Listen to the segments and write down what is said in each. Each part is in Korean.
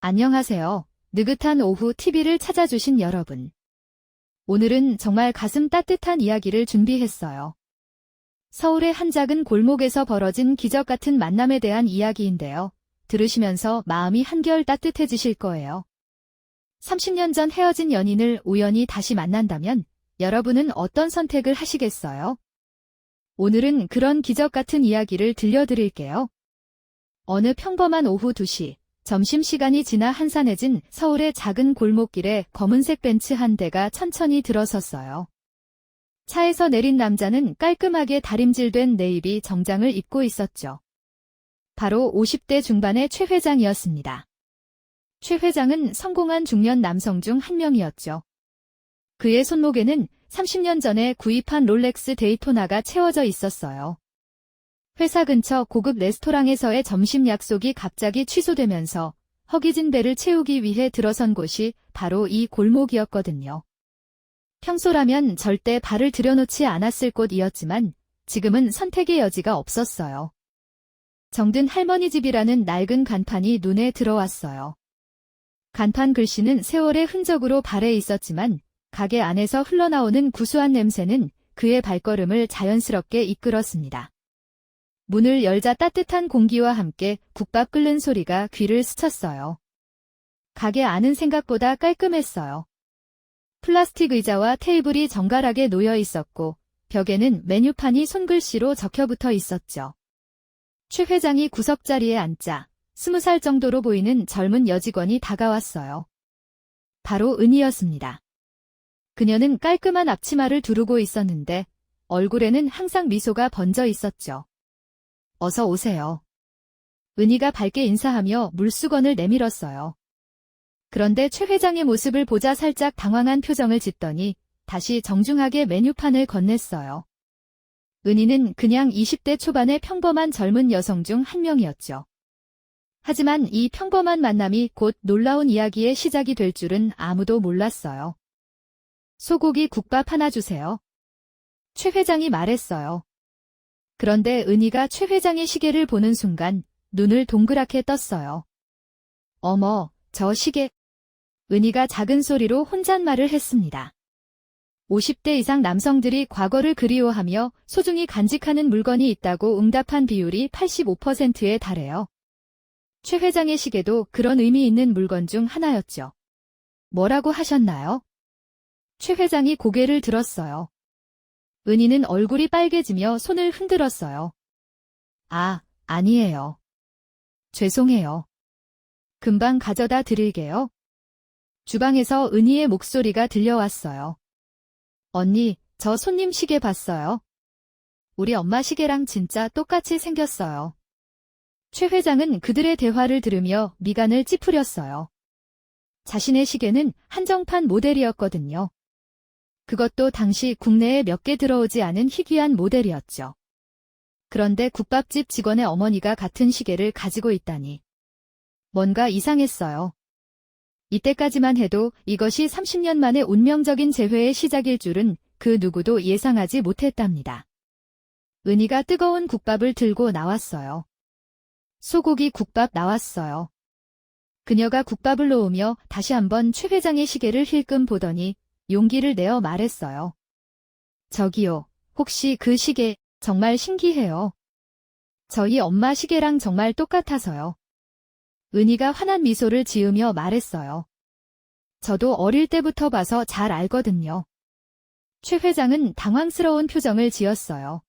안녕하세요. 느긋한 오후 TV를 찾아주신 여러분. 오늘은 정말 가슴 따뜻한 이야기를 준비했어요. 서울의 한 작은 골목에서 벌어진 기적 같은 만남에 대한 이야기인데요. 들으시면서 마음이 한결 따뜻해지실 거예요. 30년 전 헤어진 연인을 우연히 다시 만난다면 여러분은 어떤 선택을 하시겠어요? 오늘은 그런 기적 같은 이야기를 들려드릴게요. 어느 평범한 오후 2시, 점심시간이 지나 한산해진 서울의 작은 골목길에 검은색 벤츠 한 대가 천천히 들어섰어요. 차에서 내린 남자는 깔끔하게 다림질된 네이비 정장을 입고 있었죠. 바로 50대 중반의 최 회장이었습니다. 최 회장은 성공한 중년 남성 중 한 명이었죠. 그의 손목에는 30년 전에 구입한 롤렉스 데이토나가 채워져 있었어요. 회사 근처 고급 레스토랑에서의 점심 약속이 갑자기 취소되면서 허기진 배를 채우기 위해 들어선 곳이 바로 이 골목이었거든요. 평소라면 절대 발을 들여놓지 않았을 곳이었지만 지금은 선택의 여지가 없었어요. 정든 할머니 집이라는 낡은 간판이 눈에 들어왔어요. 간판 글씨는 세월의 흔적으로 발해 있었지만 가게 안에서 흘러나오는 구수한 냄새는 그의 발걸음을 자연스럽게 이끌었습니다. 문을 열자 따뜻한 공기와 함께 국밥 끓는 소리가 귀를 스쳤어요. 가게 안은 생각보다 깔끔했어요. 플라스틱 의자와 테이블이 정갈하게 놓여 있었고 벽에는 메뉴판이 손글씨로 적혀붙어 있었죠. 최 회장이 구석자리에 앉자 20살 정도로 보이는 젊은 여직원이 다가왔어요. 바로 은희였습니다. 그녀는 깔끔한 앞치마를 두르고 있었는데 얼굴에는 항상 미소가 번져 있었죠. 어서 오세요. 은희가 밝게 인사하며 물수건을 내밀었어요. 그런데 최 회장의 모습을 보자 살짝 당황한 표정을 짓더니 다시 정중하게 메뉴판을 건넸어요. 은희는 그냥 20대 초반의 평범한 젊은 여성 중 한 명이었죠. 하지만 이 평범한 만남이 곧 놀라운 이야기의 시작이 될 줄은 아무도 몰랐어요. 소고기 국밥 하나 주세요. 최 회장이 말했어요. 그런데 은희가 최 회장의 시계를 보는 순간 눈을 동그랗게 떴어요. 어머, 저 시계. 은희가 작은 소리로 혼잣말을 했습니다. 50대 이상 남성들이 과거를 그리워하며 소중히 간직하는 물건이 있다고 응답한 비율이 85%에 달해요. 최 회장의 시계도 그런 의미 있는 물건 중 하나였죠. 뭐라고 하셨나요? 최 회장이 고개를 들었어요. 은희는 얼굴이 빨개지며 손을 흔들었어요. 아니에요. 죄송해요. 금방 가져다 드릴게요. 주방에서 은희의 목소리가 들려왔어요. 언니, 저 손님 시계 봤어요. 우리 엄마 시계랑 진짜 똑같이 생겼어요. 최 회장은 그들의 대화를 들으며 미간을 찌푸렸어요. 자신의 시계는 한정판 모델이었거든요. 그것도 당시 국내에 몇 개 들어오지 않은 희귀한 모델이었죠. 그런데 국밥집 직원의 어머니가 같은 시계를 가지고 있다니. 뭔가 이상했어요. 이때까지만 해도 이것이 30년 만의 운명적인 재회의 시작일 줄은 그 누구도 예상하지 못했답니다. 은희가 뜨거운 국밥을 들고 나왔어요. 소고기 국밥 나왔어요. 그녀가 국밥을 놓으며 다시 한번 최 회장의 시계를 힐끔 보더니 용기를 내어 말했어요. 저기요, 혹시 그 시계 정말 신기해요. 저희 엄마 시계랑 정말 똑같아서요. 은희가 환한 미소를 지으며 말했어요. 저도 어릴 때부터 봐서 잘 알거든요. 최 회장은 당황스러운 표정을 지었어요.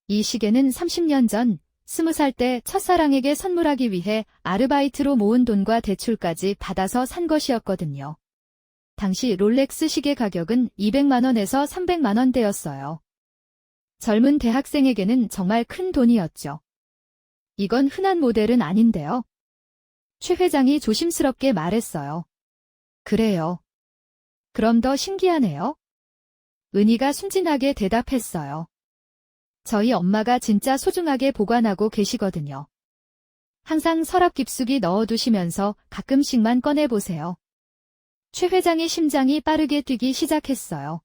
이 시계는 30년 전 20살 때 첫사랑에게 선물하기 위해 아르바이트로 모은 돈과 대출까지 받아서 산 것이었거든요. 당시 롤렉스 시계 가격은 200만 원에서 300만 원대였어요. 젊은 대학생에게는 정말 큰 돈이었죠. 이건 흔한 모델은 아닌데요. 최 회장이 조심스럽게 말했어요. 그래요. 그럼 더 신기하네요. 은희가 순진하게 대답했어요. 저희 엄마가 진짜 소중하게 보관하고 계시거든요. 항상 서랍 깊숙이 넣어두시면서 가끔씩만 꺼내보세요. 최 회장의 심장이 빠르게 뛰기 시작했어요.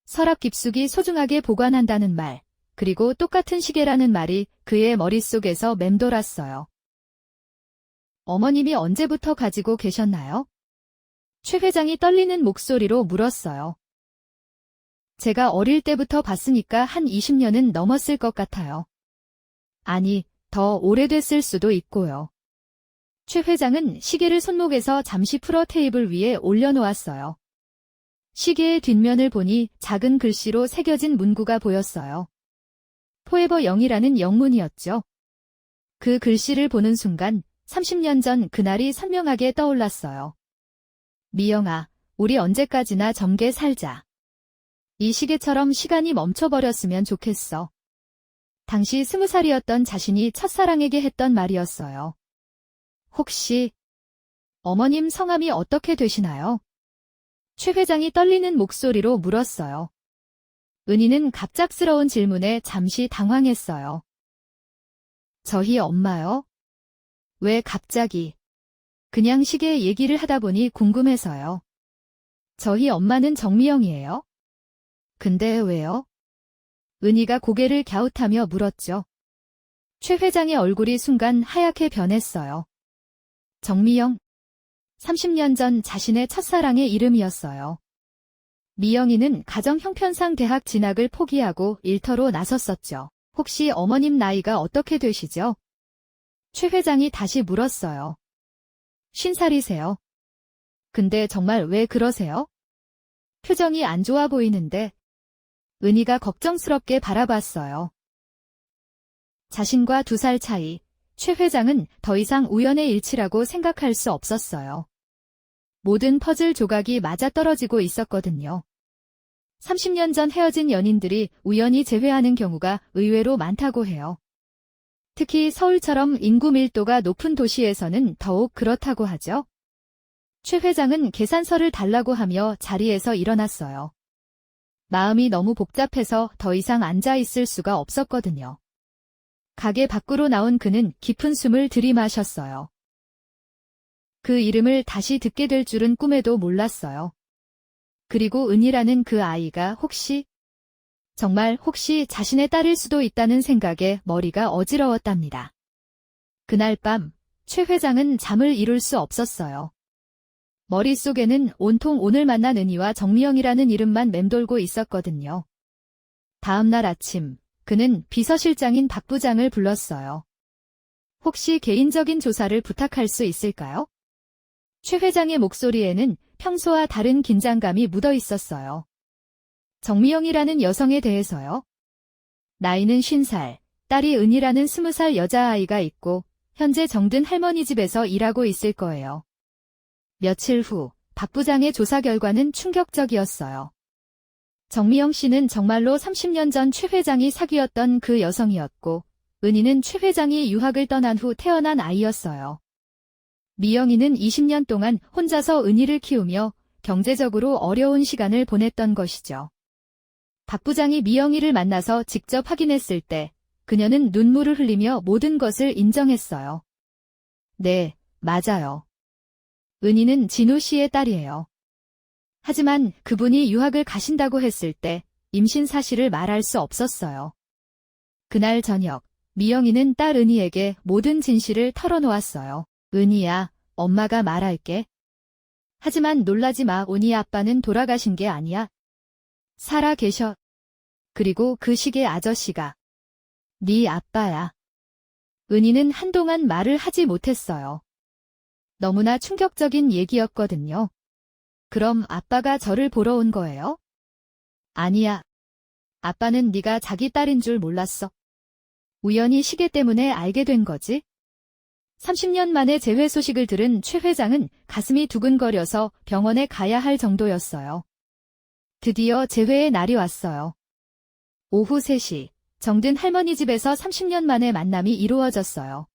서랍 깊숙이 소중하게 보관한다는 말, 그리고 똑같은 시계라는 말이 그의 머릿속에서 맴돌았어요. 어머님이 언제부터 가지고 계셨나요? 최 회장이 떨리는 목소리로 물었어요. 제가 어릴 때부터 봤으니까 한 20년은 넘었을 것 같아요. 아니, 더 오래됐을 수도 있고요. 최 회장은 시계를 손목에서 잠시 풀어 테이블 위에 올려놓았어요. 시계의 뒷면을 보니 작은 글씨로 새겨진 문구가 보였어요. 포에버 0이라는 영문이었죠. 그 글씨를 보는 순간 30년 전 그날이 선명하게 떠올랐어요. 미영아, 우리 언제까지나 젊게 살자. 이 시계처럼 시간이 멈춰버렸으면 좋겠어. 당시 20살이었던 자신이 첫사랑에게 했던 말이었어요. 혹시 어머님 성함이 어떻게 되시나요? 최 회장이 떨리는 목소리로 물었어요. 은희는 갑작스러운 질문에 잠시 당황했어요. 저희 엄마요? 왜 갑자기? 그냥 시계 얘기를 하다 보니 궁금해서요. 저희 엄마는 정미영이에요. 근데 왜요? 은희가 고개를 갸웃하며 물었죠. 최 회장의 얼굴이 순간 하얗게 변했어요. 정미영. 30년 전 자신의 첫사랑의 이름이었어요. 미영이는 가정 형편상 대학 진학을 포기하고 일터로 나섰었죠. 혹시 어머님 나이가 어떻게 되시죠? 최 회장이 다시 물었어요. 50살이세요. 근데 정말 왜 그러세요? 표정이 안 좋아 보이는데. 은희가 걱정스럽게 바라봤어요. 자신과 2살 차이, 최 회장은 더 이상 우연의 일치라고 생각할 수 없었어요. 모든 퍼즐 조각이 맞아떨어지고 있었거든요. 30년 전 헤어진 연인들이 우연히 재회하는 경우가 의외로 많다고 해요. 특히 서울처럼 인구 밀도가 높은 도시에서는 더욱 그렇다고 하죠. 최 회장은 계산서를 달라고 하며 자리에서 일어났어요. 마음이 너무 복잡해서 더 이상 앉아 있을 수가 없었거든요. 가게 밖으로 나온 그는 깊은 숨을 들이마셨어요. 그 이름을 다시 듣게 될 줄은 꿈에도 몰랐어요. 그리고 은희라는 그 아이가 정말 혹시 자신의 딸일 수도 있다는 생각에 머리가 어지러웠답니다. 그날 밤, 최 회장은 잠을 이룰 수 없었어요. 머릿속에는 온통 오늘 만난 은희와 정미영이라는 이름만 맴돌고 있었거든요. 다음 날 아침, 그는 비서실장인 박 부장을 불렀어요. 혹시 개인적인 조사를 부탁할 수 있을까요? 최 회장의 목소리에는 평소와 다른 긴장감이 묻어 있었어요. 정미영이라는 여성에 대해서요. 나이는 50살, 딸이 은희라는 20살 여자아이가 있고 현재 정든 할머니 집에서 일하고 있을 거예요. 며칠 후, 박 부장의 조사 결과는 충격적이었어요. 정미영 씨는 정말로 30년 전 최 회장이 사귀었던 그 여성이었고, 은희는 최 회장이 유학을 떠난 후 태어난 아이였어요. 미영이는 20년 동안 혼자서 은희를 키우며 경제적으로 어려운 시간을 보냈던 것이죠. 박 부장이 미영이를 만나서 직접 확인했을 때 그녀는 눈물을 흘리며 모든 것을 인정했어요. 네, 맞아요. 은희는 진우 씨의 딸이에요. 하지만 그분이 유학을 가신다고 했을 때 임신 사실을 말할 수 없었어요. 그날 저녁, 미영이는 딸 은희에게 모든 진실을 털어놓았어요. 은희야, 엄마가 말할게. 하지만 놀라지 마, 은희 아빠는 돌아가신 게 아니야. 살아 계셔. 그리고 그 시계 아저씨가 네 아빠야. 은희는 한동안 말을 하지 못했어요. 너무나 충격적인 얘기였거든요. 그럼 아빠가 저를 보러 온 거예요? 아니야. 아빠는 네가 자기 딸인 줄 몰랐어. 우연히 시계 때문에 알게 된 거지. 30년 만에 재회 소식을 들은 최 회장은 가슴이 두근거려서 병원에 가야 할 정도였어요. 드디어 재회의 날이 왔어요. 오후 3시, 정든 할머니 집에서 30년 만에 만남이 이루어졌어요.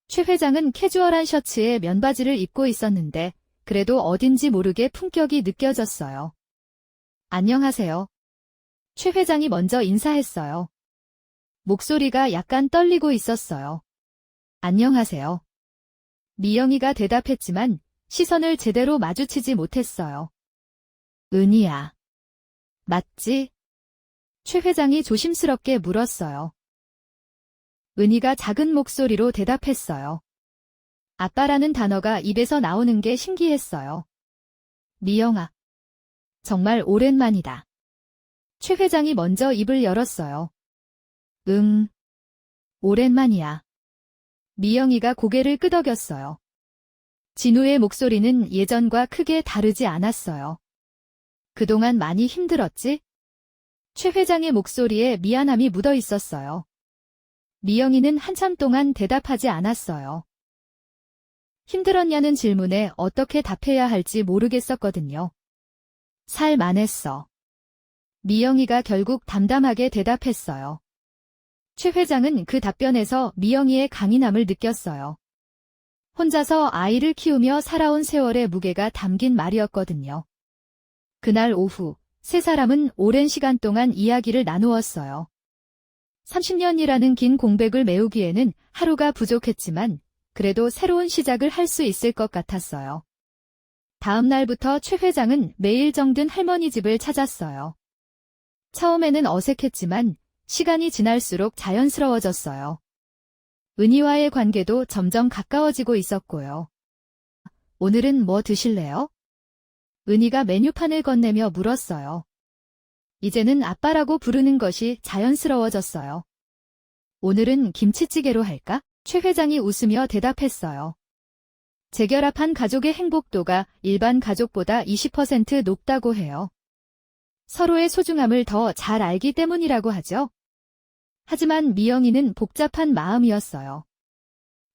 최 회장은 캐주얼한 셔츠에 면바지를 입고 있었는데 그래도 어딘지 모르게 품격이 느껴졌어요. 안녕하세요. 최 회장이 먼저 인사했어요. 목소리가 약간 떨리고 있었어요. 안녕하세요. 미영이가 대답했지만 시선을 제대로 마주치지 못했어요. 은희야. 맞지? 최 회장이 조심스럽게 물었어요. 은희가 작은 목소리로 대답했어요. 아빠라는 단어가 입에서 나오는 게 신기했어요. 미영아. 정말 오랜만이다. 최 회장이 먼저 입을 열었어요. 오랜만이야. 미영이가 고개를 끄덕였어요. 진우의 목소리는 예전과 크게 다르지 않았어요. 그동안 많이 힘들었지? 최 회장의 목소리에 미안함이 묻어 있었어요. 미영이는 한참 동안 대답하지 않았어요. 힘들었냐는 질문에 어떻게 답해야 할지 모르겠었거든요. 살만했어. 미영이가 결국 담담하게 대답했어요. 최 회장은 그 답변에서 미영이의 강인함을 느꼈어요. 혼자서 아이를 키우며 살아온 세월의 무게가 담긴 말이었거든요. 그날 오후, 세 사람은 오랜 시간 동안 이야기를 나누었어요. 30년이라는 긴 공백을 메우기에는 하루가 부족했지만 그래도 새로운 시작을 할 수 있을 것 같았어요. 다음 날부터 최 회장은 매일 정든 할머니 집을 찾았어요. 처음에는 어색했지만 시간이 지날수록 자연스러워졌어요. 은희와의 관계도 점점 가까워지고 있었고요. 오늘은 뭐 드실래요? 은희가 메뉴판을 건네며 물었어요. 이제는 아빠라고 부르는 것이 자연스러워졌어요. 오늘은 김치찌개로 할까? 최 회장이 웃으며 대답했어요. 재결합한 가족의 행복도가 일반 가족보다 20% 높다고 해요. 서로의 소중함을 더 잘 알기 때문이라고 하죠. 하지만 미영이는 복잡한 마음이었어요.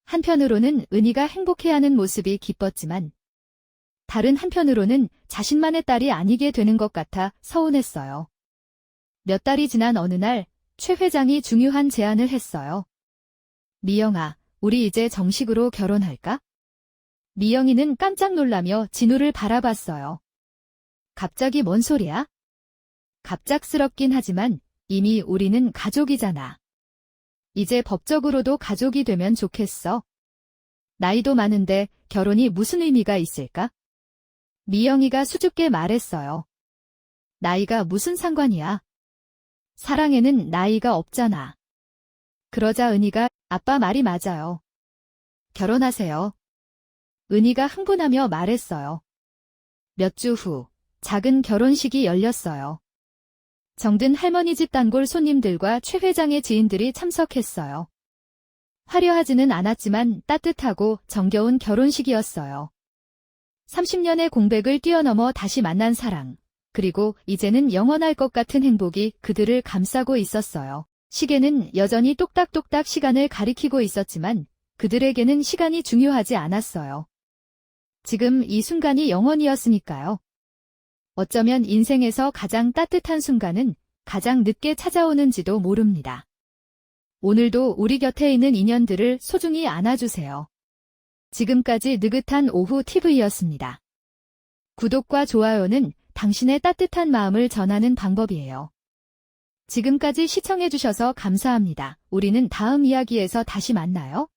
한편으로는 은희가 행복해하는 모습이 기뻤지만 다른 한편으로는 자신만의 딸이 아니게 되는 것 같아 서운했어요. 몇 달이 지난 어느 날 최 회장이 중요한 제안을 했어요. 미영아, 우리 이제 정식으로 결혼할까? 미영이는 깜짝 놀라며 진우를 바라봤어요. 갑자기 뭔 소리야? 갑작스럽긴 하지만 이미 우리는 가족이잖아. 이제 법적으로도 가족이 되면 좋겠어. 나이도 많은데 결혼이 무슨 의미가 있을까? 미영이가 수줍게 말했어요. 나이가 무슨 상관이야? 사랑에는 나이가 없잖아. 그러자 은희가 아빠 말이 맞아요. 결혼하세요. 은희가 흥분하며 말했어요. 몇 주 후 작은 결혼식이 열렸어요. 정든 할머니 집 단골 손님들과 최 회장의 지인들이 참석했어요. 화려하지는 않았지만 따뜻하고 정겨운 결혼식이었어요. 30년의 공백을 뛰어넘어 다시 만난 사랑, 그리고 이제는 영원할 것 같은 행복이 그들을 감싸고 있었어요. 시계는 여전히 똑딱똑딱 시간을 가리키고 있었지만 그들에게는 시간이 중요하지 않았어요. 지금 이 순간이 영원이었으니까요. 어쩌면 인생에서 가장 따뜻한 순간은 가장 늦게 찾아오는지도 모릅니다. 오늘도 우리 곁에 있는 인연들을 소중히 안아주세요. 지금까지 느긋한 오후 TV였습니다. 구독과 좋아요는 당신의 따뜻한 마음을 전하는 방법이에요. 지금까지 시청해주셔서 감사합니다. 우리는 다음 이야기에서 다시 만나요.